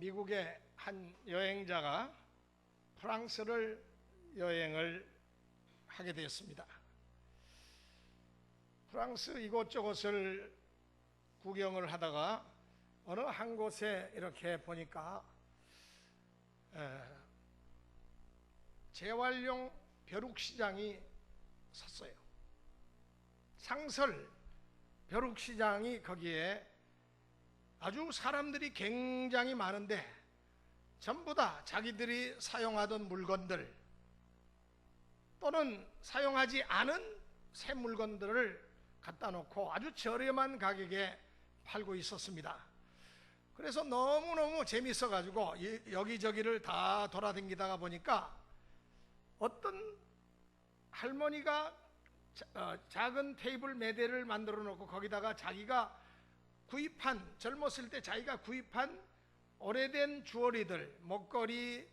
미국의 한 여행자가 프랑스를 여행을 하게 되었습니다. 프랑스 이곳저곳을 구경을 하다가 어느 한 곳에 이렇게 보니까 재활용 벼룩시장이 섰어요. 상설 벼룩시장이 거기에 아주 사람들이 굉장히 많은데 전부 다 자기들이 사용하던 물건들 또는 사용하지 않은 새 물건들을 갖다 놓고 아주 저렴한 가격에 팔고 있었습니다. 그래서 너무너무 재밌어 가지고 여기저기를 다 돌아다니다가 보니까 어떤 할머니가 작은 테이블 매대를 만들어 놓고 거기다가 자기가 구입한, 젊었을 때 자기가 구입한 오래된 주얼리들, 목걸이,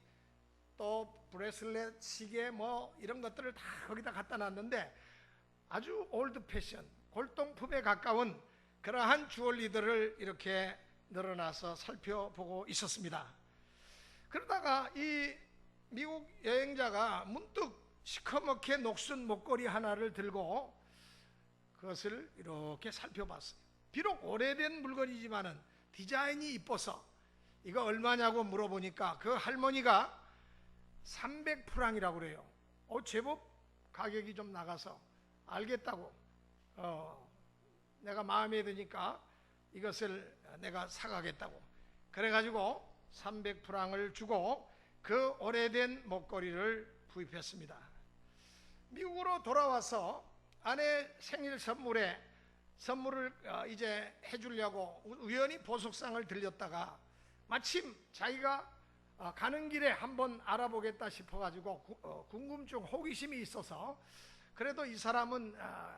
또 브레슬렛, 시계 뭐 이런 것들을 다 거기다 갖다 놨는데 아주 올드 패션, 골동품에 가까운 그러한 주얼리들을 이렇게 늘어나서 살펴보고 있었습니다. 그러다가 이 미국 여행자가 문득 시커멓게 녹슨 목걸이 하나를 들고 그것을 이렇게 살펴봤어요. 비록 오래된 물건이지만은 디자인이 이뻐서 이거 얼마냐고 물어보니까 그 할머니가 300프랑이라고 그래요. 제법 가격이 좀 나가서 알겠다고 내가 마음에 드니까 이것을 내가 사가겠다고 그래가지고 300프랑을 주고 그 오래된 목걸이를 구입했습니다. 미국으로 돌아와서 아내 생일 선물을 이제 해주려고 우연히 보석상을 들렸다가 마침 자기가 가는 길에 한번 알아보겠다 싶어가지고 궁금증, 호기심이 있어서 그래도 이 사람은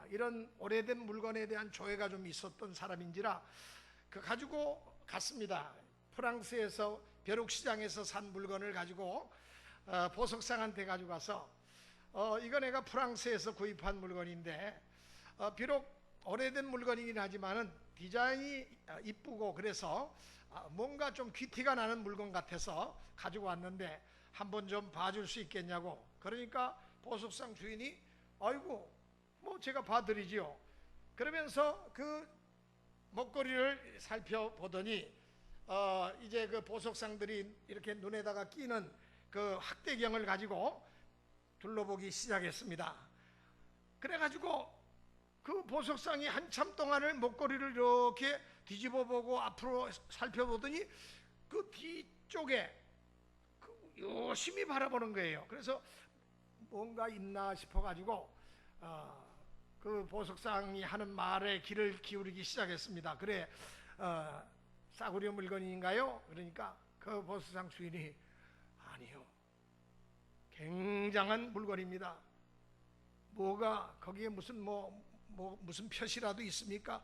이런 오래된 물건에 대한 조예가 좀 있었던 사람인지라 가지고 갔습니다. 프랑스에서 벼룩시장에서 산 물건을 가지고 보석상한테 가지고 가서 이거 내가 프랑스에서 구입한 물건인데 비록 오래된 물건이긴 하지만은 디자인이 이쁘고 그래서 뭔가 좀 귀티가 나는 물건 같아서 가지고 왔는데 한번 좀 봐줄 수 있겠냐고. 그러니까 보석상 주인이 아이고 뭐 제가 봐드리지요. 그러면서 그 목걸이를 살펴보더니 이제 그 보석상들이 이렇게 눈에다가 끼는 그 확대경을 가지고 둘러보기 시작했습니다. 그래가지고 그 보석상이 한참 동안을 목걸이를 이렇게 뒤집어보고 앞으로 살펴보더니 그 뒤쪽에 열심히 바라보는 거예요. 그래서 뭔가 있나 싶어가지고 그 보석상이 하는 말에 귀를 기울이기 시작했습니다. 그래 싸구려 물건인가요? 그러니까 그 보석상 주인이 아니요, 굉장한 물건입니다. 뭐가 거기에 무슨 무슨 표시라도 있습니까?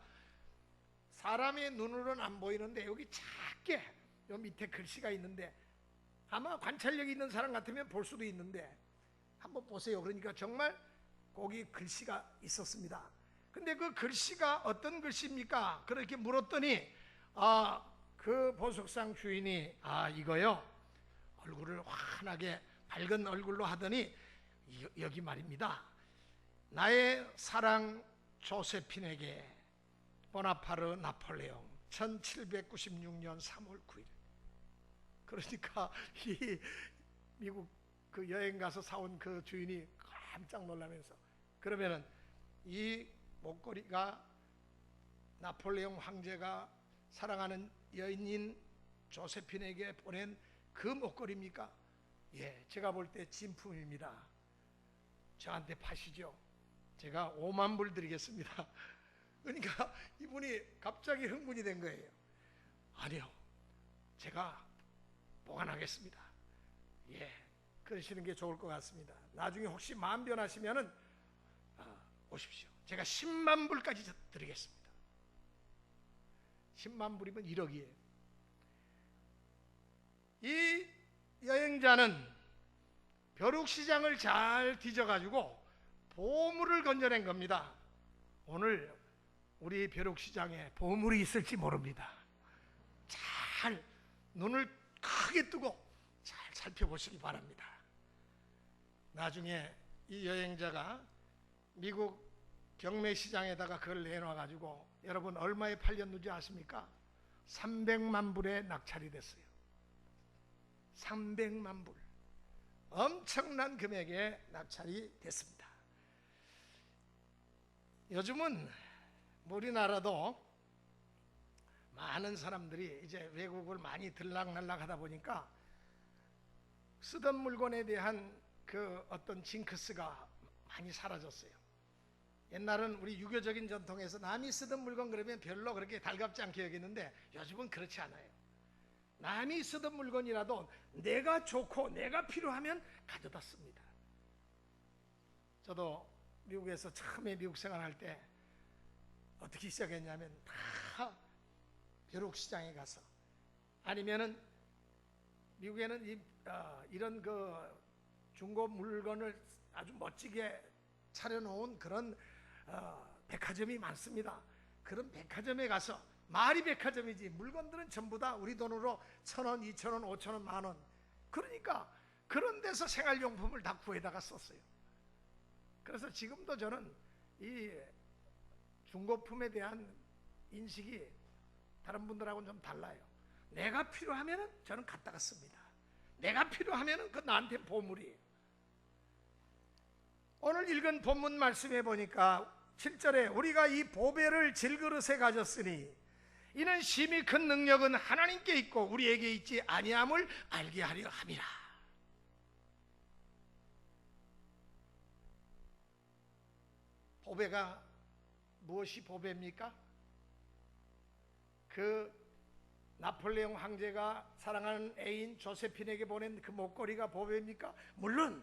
사람의 눈으로는 안 보이는데 여기 작게 요 밑에 글씨가 있는데 아마 관찰력이 있는 사람 같으면 볼 수도 있는데 한번 보세요. 그러니까 정말 거기 글씨가 있었습니다. 근데 그 글씨가 어떤 글씨입니까? 그렇게 물었더니 그 보석상 주인이 이거요, 얼굴을 환하게 밝은 얼굴로 하더니 여기 말입니다. 나의 사랑 조세핀에게 보나파르 나폴레옹 1796년 3월 9일. 그러니까 이 미국 그 여행 가서 사온 그 주인이 깜짝 놀라면서 그러면은 이 목걸이가 나폴레옹 황제가 사랑하는 여인인 조세핀에게 보낸 그 목걸이입니까? 예, 제가 볼 때 진품입니다. 저한테 파시죠. 제가 5만 불 드리겠습니다. 그러니까 이분이 갑자기 흥분이 된 거예요. 아니요, 제가 보관하겠습니다. 예, 그러시는 게 좋을 것 같습니다. 나중에 혹시 마음 변하시면은 오십시오. 제가 10만 불까지 드리겠습니다. 10만 불이면 1억이에요. 이 여행자는 벼룩시장을 잘 뒤져가지고 보물을 건져낸 겁니다. 오늘 우리 벼룩시장에 보물이 있을지 모릅니다. 잘 눈을 크게 뜨고 잘 살펴보시기 바랍니다. 나중에 이 여행자가 미국 경매시장에다가 그걸 내놔가지고 여러분 얼마에 팔렸는지 아십니까? 300만 불에 낙찰이 됐어요. 300만 불. 엄청난 금액에 낙찰이 됐습니다. 요즘은 우리나라도 많은 사람들이 이제 외국을 많이 들락날락 하다 보니까 쓰던 물건에 대한 그 어떤 징크스가 많이 사라졌어요. 옛날은 우리 유교적인 전통에서 남이 쓰던 물건 그러면 별로 그렇게 달갑지 않게 여기는데 요즘은 그렇지 않아요. 남이 쓰던 물건이라도 내가 좋고 내가 필요하면 가져다 씁니다. 저도 미국에서 처음에 미국 생활할 때 어떻게 시작했냐면 다 벼룩시장에 가서 아니면은 미국에는 이런 그 중고 물건을 아주 멋지게 차려놓은 그런 백화점이 많습니다. 그런 백화점에 가서 말이 백화점이지 물건들은 전부 다 우리 돈으로 1,000원, 2,000원, 5,000원, 만원. 그러니까 그런 데서 생활용품을 다 구해다가 썼어요. 그래서 지금도 저는 이 중고품에 대한 인식이 다른 분들하고는 좀 달라요. 내가 필요하면 저는 갖다가 씁니다. 내가 필요하면 그 나한테 보물이에요. 오늘 읽은 본문 말씀에 보니까 7절에 우리가 이 보배를 질그릇에 가졌으니 이는 심히 큰 능력은 하나님께 있고 우리에게 있지 아니함을 알게 하려 함이라. 보배가 무엇이 보배입니까? 그 나폴레옹 황제가 사랑하는 애인 조세핀에게 보낸 그 목걸이가 보배입니까? 물론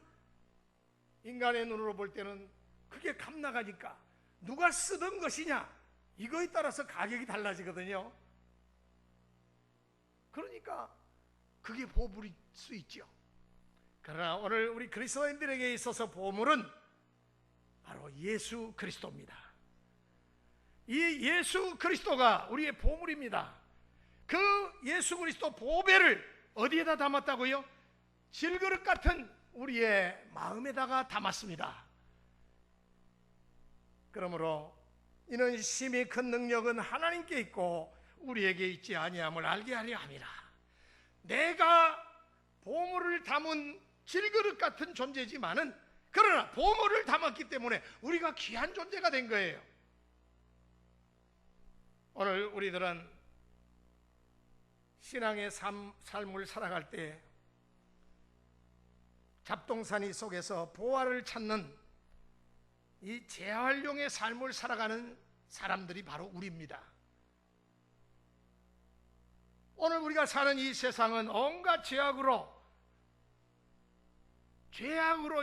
인간의 눈으로 볼 때는 그게 값나가니까 누가 쓰던 것이냐 이거에 따라서 가격이 달라지거든요. 그러니까 그게 보물일 수 있죠. 그러나 오늘 우리 그리스도인들에게 있어서 보물은 바로 예수 그리스도입니다. 이 예수 그리스도가 우리의 보물입니다. 그 예수 그리스도 보배를 어디에다 담았다고요? 질그릇 같은 우리의 마음에다가 담았습니다. 그러므로 이는 심히 큰 능력은 하나님께 있고 우리에게 있지 아니함을 알게 하려 함이라. 내가 보물을 담은 질그릇 같은 존재지만은 그러나 보물을 담았기 때문에 우리가 귀한 존재가 된 거예요. 오늘 우리들은 신앙의 삶을 살아갈 때 잡동사니 속에서 보화를 찾는 이 재활용의 삶을 살아가는 사람들이 바로 우리입니다. 오늘 우리가 사는 이 세상은 온갖 죄악으로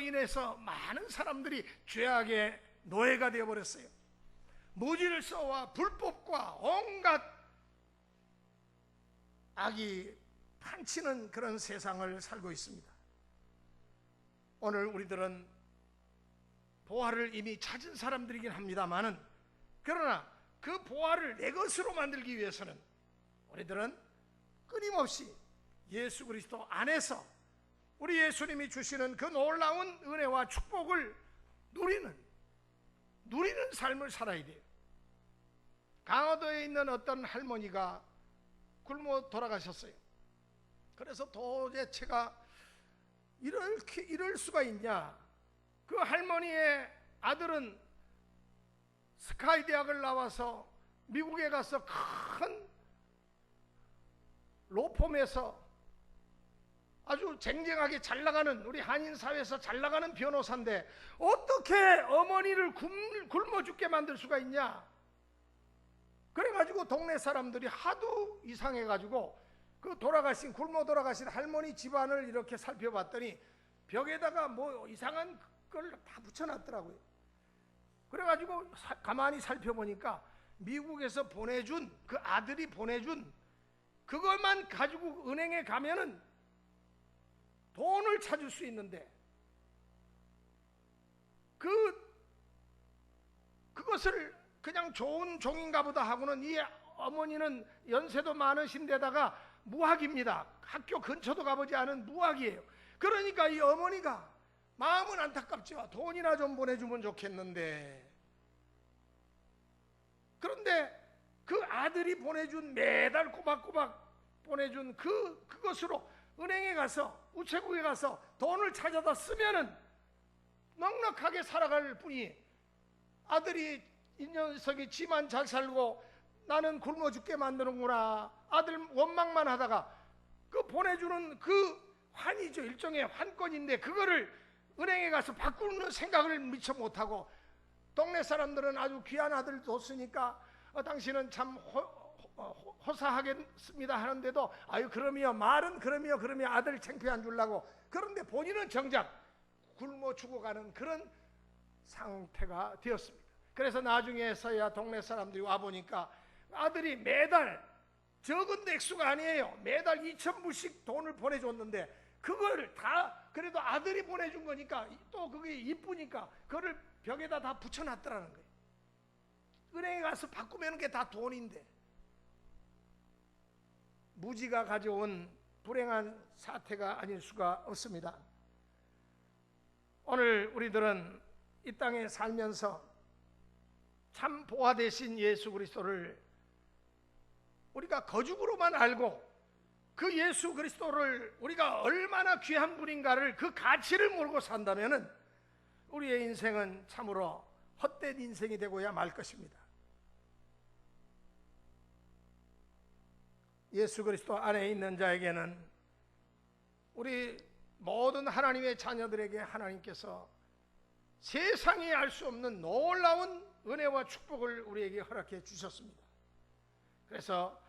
인해서 많은 사람들이 죄악의 노예가 되어버렸어요. 무질서와 불법과 온갖 악이 판치는 그런 세상을 살고 있습니다. 오늘 우리들은 보화를 이미 찾은 사람들이긴 합니다만은 그러나 그 보화를 내 것으로 만들기 위해서는 우리들은 끊임없이 예수 그리스도 안에서 우리 예수님이 주시는 그 놀라운 은혜와 축복을 누리는 삶을 살아야 돼요. 강화도에 있는 어떤 할머니가 굶어 돌아가셨어요. 그래서 도대체가 이럴 수가 있냐. 그 할머니의 아들은 스카이 대학을 나와서 미국에 가서 큰 로펌에서 아주 쟁쟁하게 잘 나가는 우리 한인 사회에서 잘 나가는 변호사인데 어떻게 어머니를 굶어 죽게 만들 수가 있냐. 그래가지고 동네 사람들이 하도 이상해가지고 그 굶어 돌아가신 할머니 집안을 이렇게 살펴봤더니 벽에다가 뭐 이상한 걸 다 붙여놨더라고요. 그래가지고 가만히 살펴보니까 미국에서 보내준 그 아들이 보내준 그것만 가지고 은행에 가면은 돈을 찾을 수 있는데 그것을 그냥 좋은 종인가 보다 하고는 이 어머니는 연세도 많으신 데다가 무학입니다. 학교 근처도 가보지 않은 무학이에요. 그러니까 이 어머니가 마음은 안타깝지만 돈이나 좀 보내주면 좋겠는데, 그런데 그 아들이 보내준, 매달 꼬박꼬박 보내준 그것으로 은행에 가서, 우체국에 가서 돈을 찾아다 쓰면은 넉넉하게 살아갈 뿐이, 아들이 이 녀석이 지만 잘 살고 나는 굶어 죽게 만드는구나, 아들 원망만 하다가 그 보내주는 그 환이죠. 일종의 환권인데 그거를 은행에 가서 바꾸는 생각을 미처 못하고, 동네 사람들은 아주 귀한 아들 뒀으니까 당신은 참 호사하겠습니다 하는데도, 아유 그럼요, 말은 그럼요 아들 창피해 안 주려고. 그런데 본인은 정작 굶어 죽어가는 그런 상태가 되었습니다. 그래서 나중에서야 동네 사람들이 와보니까 아들이 매달, 적은 액수가 아니에요, 매달 2,000불씩 돈을 보내줬는데 그걸 다 그래도 아들이 보내준 거니까 또 그게 이쁘니까 그거를 벽에다 다 붙여놨더라는 거예요. 은행에 가서 바꾸면 그게 다 돈인데. 무지가 가져온 불행한 사태가 아닐 수가 없습니다. 오늘 우리들은 이 땅에 살면서 참 보화 되신 예수 그리스도를 우리가 거죽으로만 알고, 그 예수 그리스도를 우리가 얼마나 귀한 분인가를, 그 가치를 모르고 산다면 우리의 인생은 참으로 헛된 인생이 되고야 말 것입니다. 예수 그리스도 안에 있는 자에게는, 우리 모든 하나님의 자녀들에게 하나님께서 세상이 알 수 없는 놀라운 은혜와 축복을 우리에게 허락해 주셨습니다. 그래서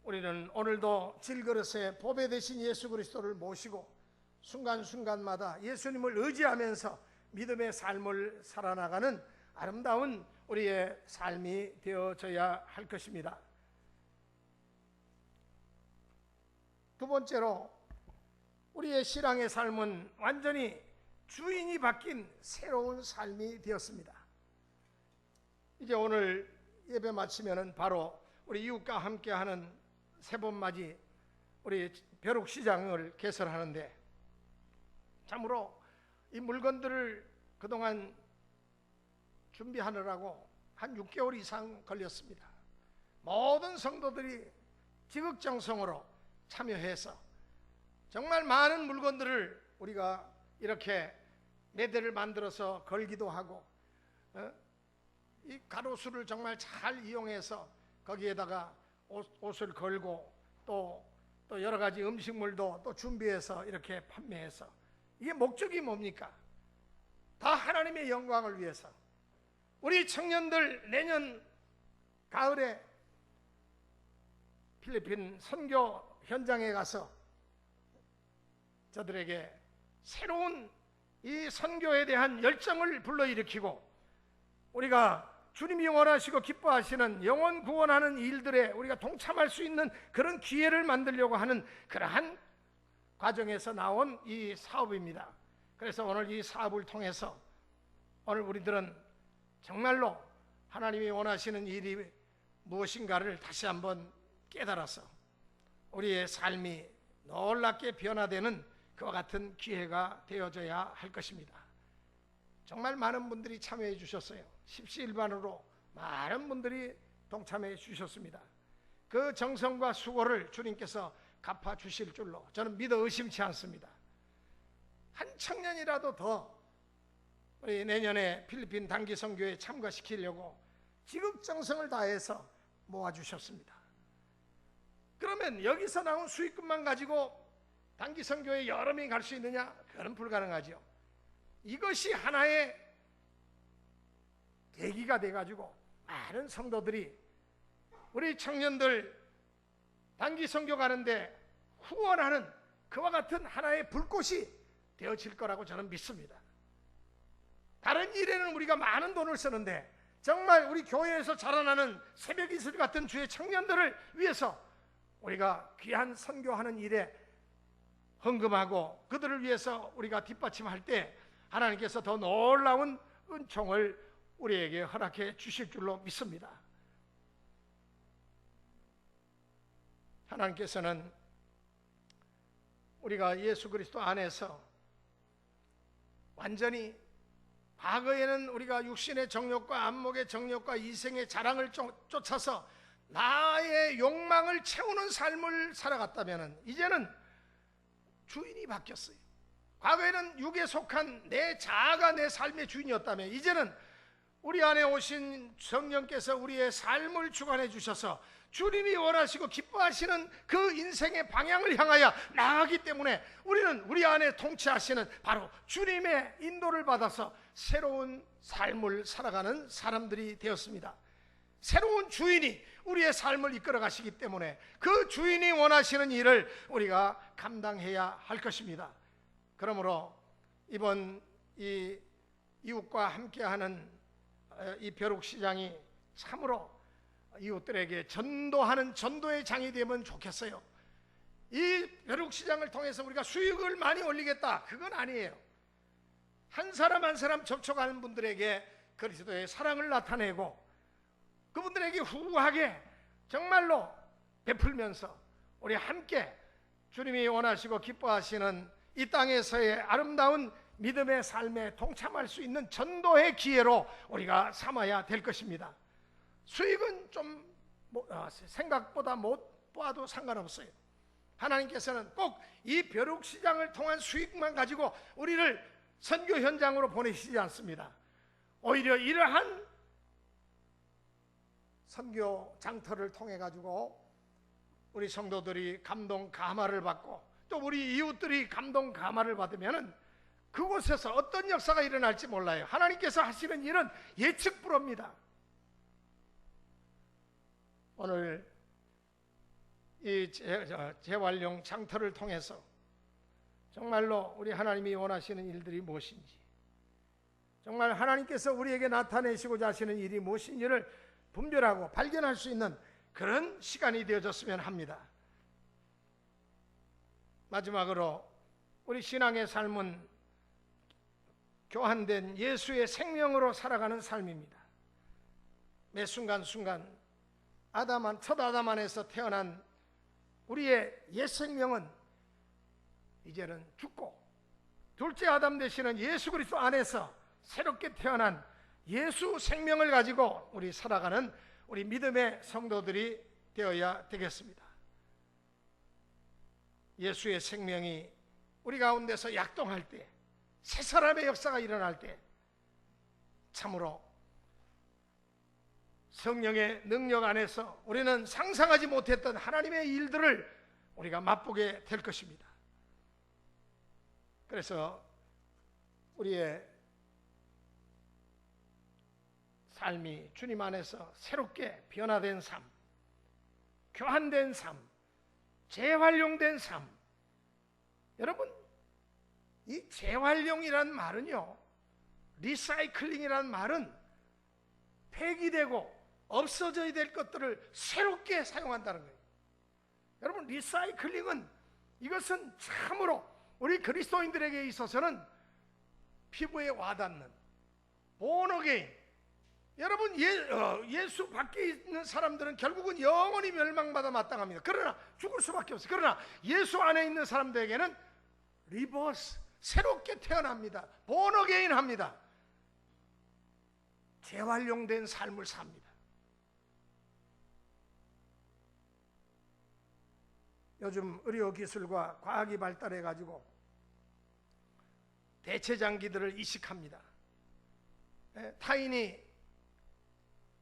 우리는 오늘도 질그릇에 보배 되신 예수 그리스도를 모시고 순간순간마다 예수님을 의지하면서 믿음의 삶을 살아나가는 아름다운 우리의 삶이 되어져야 할 것입니다. 두 번째로, 우리의 신앙의 삶은 완전히 주인이 바뀐 새로운 삶이 되었습니다. 이제 오늘 예배 마치면은 바로 우리 이웃과 함께하는 새봄맞이 우리 벼룩시장을 개설하는데, 참으로 이 물건들을 그동안 준비하느라고 한 6개월 이상 걸렸습니다. 모든 성도들이 지극정성으로 참여해서 정말 많은 물건들을 우리가 이렇게 매대를 만들어서 걸기도 하고, 이 가로수를 정말 잘 이용해서 거기에다가 옷을 걸고 또 여러 가지 음식물도 또 준비해서 이렇게 판매해서, 이게 목적이 뭡니까? 다 하나님의 영광을 위해서. 우리 청년들 내년 가을에 필리핀 선교 현장에 가서 저들에게 새로운 이 선교에 대한 열정을 불러일으키고, 우리가 주님이 원하시고 기뻐하시는 영혼 구원하는 일들에 우리가 동참할 수 있는 그런 기회를 만들려고 하는 그러한 과정에서 나온 이 사업입니다. 그래서 오늘 이 사업을 통해서 오늘 우리들은 정말로 하나님이 원하시는 일이 무엇인가를 다시 한번 깨달아서 우리의 삶이 놀랍게 변화되는 그와 같은 기회가 되어져야 할 것입니다. 정말 많은 분들이 참여해 주셨어요. 십시일반으로 많은 분들이 동참해 주셨습니다. 그 정성과 수고를 주님께서 갚아 주실 줄로 저는 믿어 의심치 않습니다. 한 청년이라도 더 우리 내년에 필리핀 단기 선교에 참가시키려고 지극정성을 다해서 모아주셨습니다. 그러면 여기서 나온 수익금만 가지고 단기 선교에 여러 명이 갈 수 있느냐? 그건 불가능하죠. 이것이 하나의 계기가 돼가지고 많은 성도들이 우리 청년들 단기 선교 가는데 후원하는 그와 같은 하나의 불꽃이 되어질 거라고 저는 믿습니다. 다른 일에는 우리가 많은 돈을 쓰는데 정말 우리 교회에서 자라나는 새벽 이슬 같은 주의 청년들을 위해서 우리가 귀한 선교하는 일에 헌금하고 그들을 위해서 우리가 뒷받침할 때 하나님께서 더 놀라운 은총을 우리에게 허락해 주실 줄로 믿습니다. 하나님께서는 우리가 예수 그리스도 안에서 완전히, 과거에는 우리가 육신의 정욕과 안목의 정욕과 이생의 자랑을 쫓아서 나의 욕망을 채우는 삶을 살아갔다면, 이제는 주인이 바뀌었어요. 과거에는 육에 속한 내 자아가 내 삶의 주인이었다면, 이제는 우리 안에 오신 성령께서 우리의 삶을 주관해 주셔서 주님이 원하시고 기뻐하시는 그 인생의 방향을 향하여 나아가기 때문에, 우리는 우리 안에 통치하시는 바로 주님의 인도를 받아서 새로운 삶을 살아가는 사람들이 되었습니다. 새로운 주인이 우리의 삶을 이끌어 가시기 때문에 그 주인이 원하시는 일을 우리가 감당해야 할 것입니다. 그러므로 이번 이 이웃과 함께하는 이 벼룩시장이 참으로 이웃들에게 전도하는 전도의 장이 되면 좋겠어요. 이 벼룩시장을 통해서 우리가 수익을 많이 올리겠다, 그건 아니에요. 한 사람 한 사람 접촉하는 분들에게 그리스도의 사랑을 나타내고 그분들에게 후하게 정말로 베풀면서 우리 함께 주님이 원하시고 기뻐하시는 이 땅에서의 아름다운 믿음의 삶에 동참할 수 있는 전도의 기회로 우리가 삼아야 될 것입니다. 수익은 좀 생각보다 못 봐도 상관없어요. 하나님께서는 꼭 이 벼룩시장을 통한 수익만 가지고 우리를 선교 현장으로 보내시지 않습니다. 오히려 이러한 선교 장터를 통해 가지고 우리 성도들이 감동 감화를 받고 또 우리 이웃들이 감동 감화를 받으면은 그곳에서 어떤 역사가 일어날지 몰라요. 하나님께서 하시는 일은 예측 불허입니다. 오늘 이 재활용 장터를 통해서 정말로 우리 하나님이 원하시는 일들이 무엇인지, 정말 하나님께서 우리에게 나타내시고자 하시는 일이 무엇인지를 분별하고 발견할 수 있는 그런 시간이 되어졌으면 합니다. 마지막으로 우리 신앙의 삶은 교환된 예수의 생명으로 살아가는 삶입니다. 매 순간순간 첫 아담 안에서 태어난 우리의 옛 생명은 이제는 죽고, 둘째 아담 되시는 예수 그리스도 안에서 새롭게 태어난 예수 생명을 가지고 우리 살아가는 우리 믿음의 성도들이 되어야 되겠습니다. 예수의 생명이 우리 가운데서 약동할 때, 새 사람의 역사가 일어날 때 참으로 성령의 능력 안에서 우리는 상상하지 못했던 하나님의 일들을 우리가 맛보게 될 것입니다. 그래서 우리의 삶이 주님 안에서 새롭게 변화된 삶, 교환된 삶, 재활용된 삶. 여러분, 이 재활용이란 말은요, 리사이클링이란 말은 폐기되고 없어져야 될 것들을 새롭게 사용한다는 거예요. 여러분, 리사이클링은, 이것은 참으로 우리 그리스도인들에게 있어서는 피부에 와닿는 본어게인. 여러분, 예수 밖에 있는 사람들은 결국은 영원히 멸망받아 마땅합니다. 그러나 죽을 수밖에 없어요. 그러나 예수 안에 있는 사람들에게는 리버스, 새롭게 태어납니다. 본어게인 합니다. 재활용된 삶을 삽니다. 요즘 의료기술과 과학이 발달해 가지고 대체장기들을 이식합니다. 타인이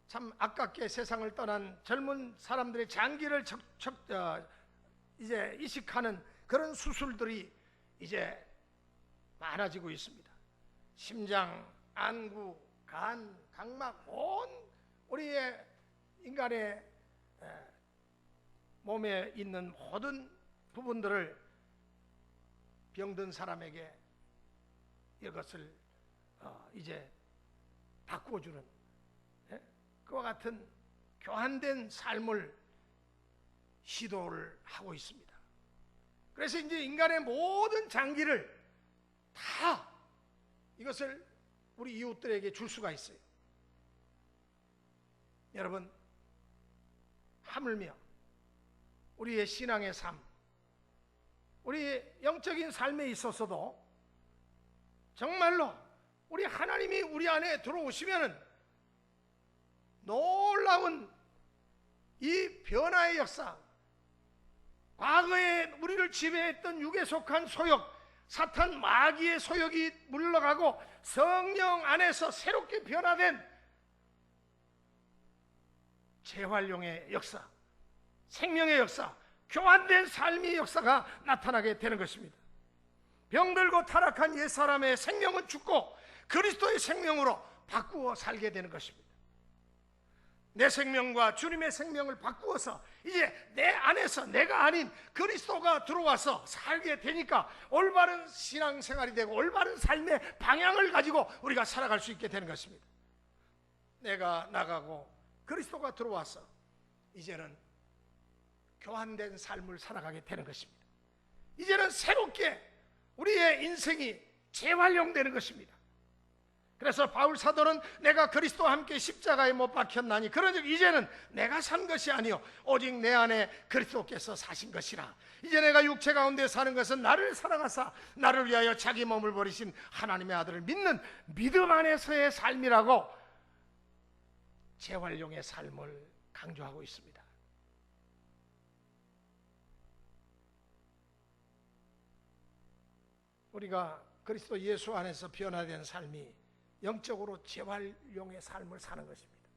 참 아깝게 세상을 떠난 젊은 사람들의 장기를 이제 이식하는 그런 수술들이 이제 많아지고 있습니다. 심장, 안구, 간, 각막, 온 우리의 인간의 몸에 있는 모든 부분들을 병든 사람에게 이것을 이제 바꾸어주는 그와 같은 교환된 삶을 시도를 하고 있습니다. 그래서 이제 인간의 모든 장기를 다 이것을 우리 이웃들에게 줄 수가 있어요. 여러분, 하물며 우리의 신앙의 삶, 우리의 영적인 삶에 있어서도 정말로 우리 하나님이 우리 안에 들어오시면은 놀라운 이 변화의 역사, 과거에 우리를 지배했던 육에 속한 소욕, 사탄 마귀의 소욕이 물러가고 성령 안에서 새롭게 변화된 재활용의 역사, 생명의 역사, 교환된 삶의 역사가 나타나게 되는 것입니다. 병들고 타락한 옛사람의 생명은 죽고 그리스도의 생명으로 바꾸어 살게 되는 것입니다. 내 생명과 주님의 생명을 바꾸어서 이제 내 안에서 내가 아닌 그리스도가 들어와서 살게 되니까 올바른 신앙생활이 되고 올바른 삶의 방향을 가지고 우리가 살아갈 수 있게 되는 것입니다. 내가 나가고 그리스도가 들어와서 이제는 교환된 삶을 살아가게 되는 것입니다. 이제는 새롭게 우리의 인생이 재활용되는 것입니다. 그래서 바울 사도는 내가 그리스도와 함께 십자가에 못 박혔나니 그러즉 이제는 내가 산 것이 아니요 오직 내 안에 그리스도께서 사신 것이라. 이제 내가 육체 가운데 사는 것은 나를 사랑하사 나를 위하여 자기 몸을 버리신 하나님의 아들을 믿는 믿음 안에서의 삶이라고 재활용의 삶을 강조하고 있습니다. 우리가 그리스도 예수 안에서 변화된 삶이 영적으로 재활용의 삶을 사는 것입니다.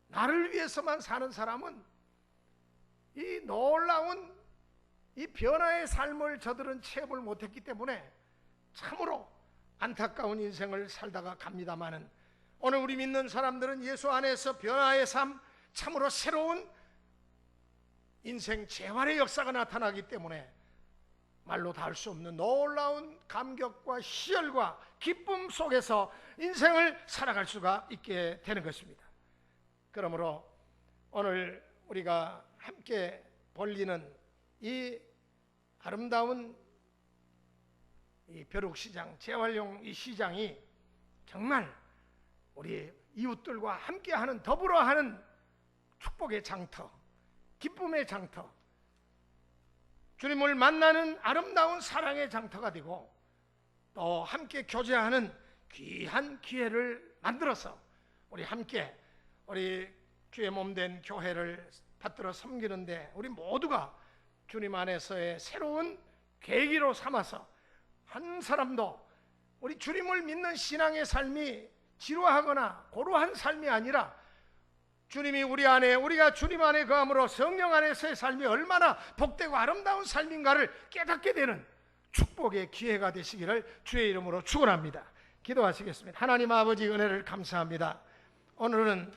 나를 위해서만 사는 사람은 이 놀라운 이 변화의 삶을 저들은 체험을 못했기 때문에 참으로 안타까운 인생을 살다가 갑니다마는 오늘 우리 믿는 사람들은 예수 안에서 변화의 삶, 참으로 새로운 인생 재활의 역사가 나타나기 때문에 말로 다 할 수 없는 놀라운 감격과 희열과 기쁨 속에서 인생을 살아갈 수가 있게 되는 것입니다. 그러므로 오늘 우리가 함께 벌리는 이 아름다운 이 벼룩시장, 재활용 이 시장이 정말 우리 이웃들과 함께하는, 더불어하는 축복의 장터, 기쁨의 장터, 주님을 만나는 아름다운 사랑의 장터가 되고 또 함께 교제하는 귀한 기회를 만들어서 우리 함께 우리 주의 몸된 교회를 받들어 섬기는데 우리 모두가 주님 안에서의 새로운 계기로 삼아서 한 사람도 우리 주님을 믿는 신앙의 삶이 지루하거나 고루한 삶이 아니라 주님이 우리 안에, 우리가 주님 안에 거함으로 성령 안에서의 삶이 얼마나 복되고 아름다운 삶인가를 깨닫게 되는 축복의 기회가 되시기를 주의 이름으로 축원합니다. 기도하시겠습니다. 하나님 아버지 은혜를 감사합니다. 오늘은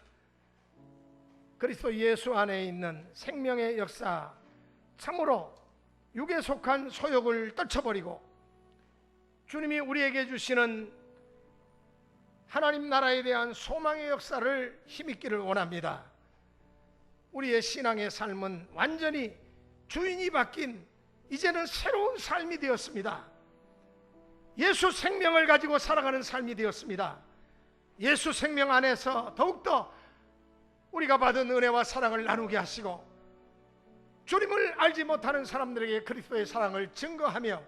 그리스도 예수 안에 있는 생명의 역사, 참으로 육에 속한 소욕을 떨쳐버리고 주님이 우리에게 주시는 하나님 나라에 대한 소망의 역사를 힘있기를 원합니다. 우리의 신앙의 삶은 완전히 주인이 바뀐 이제는 새로운 삶이 되었습니다. 예수 생명을 가지고 살아가는 삶이 되었습니다. 예수 생명 안에서 더욱더 우리가 받은 은혜와 사랑을 나누게 하시고 주님을 알지 못하는 사람들에게 그리스도의 사랑을 증거하며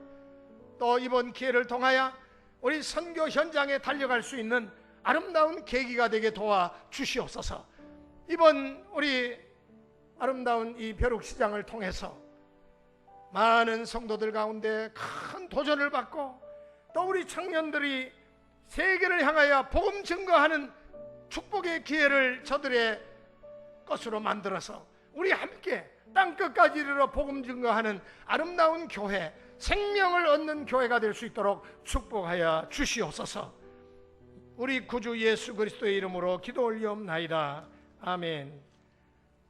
또 이번 기회를 통하여 우리 선교 현장에 달려갈 수 있는 아름다운 계기가 되게 도와 주시옵소서. 이번 우리 아름다운 이 벼룩시장을 통해서 많은 성도들 가운데 큰 도전을 받고 또 우리 청년들이 세계를 향하여 복음 증거하는 축복의 기회를 저들의 것으로 만들어서 우리 함께 땅끝까지 이르러 복음 증거하는 아름다운 교회, 생명을 얻는 교회가 될 수 있도록 축복하여 주시옵소서. 우리 구주 예수 그리스도의 이름으로 기도 올리옵나이다. 아멘.